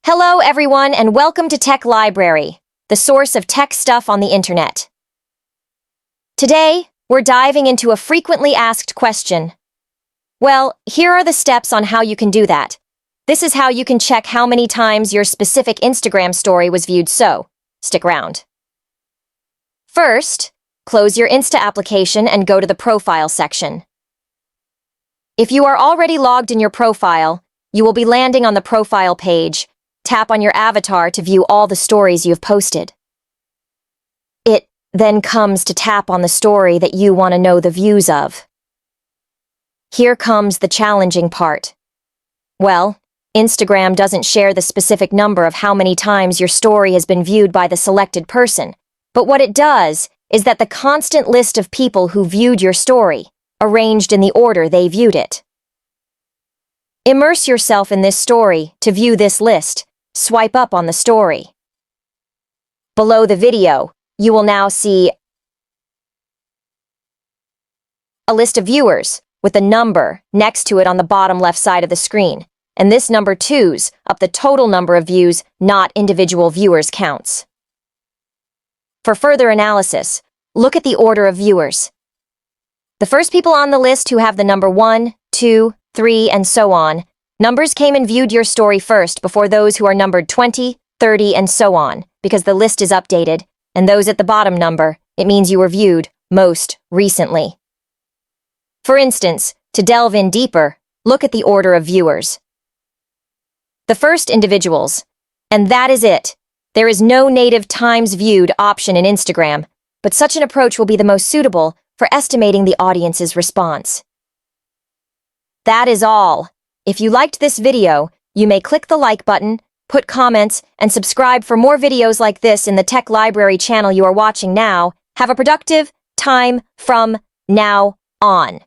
Hello, everyone, and welcome to Tech Library, the source of tech stuff on the internet. Today, we're diving into a frequently asked question. Well, here are the steps on how you can do that. This is how you can check how many times your specific Instagram story was viewed, so stick around. First, close your Insta application and go to the Profile section. If you are already logged in your profile, you will be landing on the profile page. Tap on your avatar to view all the stories you have posted. It then comes to tap on the story that you want to know the views of. Here comes the challenging part. Well, Instagram doesn't share the specific number of how many times your story has been viewed by the selected person, but what it does is that the constant list of people who viewed your story, arranged in the order they viewed it. Immerse yourself in this story to view this list. Swipe up on the story. Below the video, you will now see a list of viewers with a number next to it on the bottom left side of the screen, and this number 2s up the total number of views, not individual viewers' counts. For further analysis, look at the order of viewers. The first people on the list who have the number 1, 2, 3, and so on, numbers came and viewed your story first before those who are numbered 20, 30, and so on, because the list is updated, and those at the bottom number, it means you were viewed most recently. For instance, to delve in deeper, look at the order of viewers. The first individuals, and that is it. There is no native times viewed option in Instagram, but such an approach will be the most suitable for estimating the audience's response. That is all. If you liked this video, you may click the like button, put comments, and subscribe for more videos like this in the Tech Library channel you are watching now. Have a productive time from now on.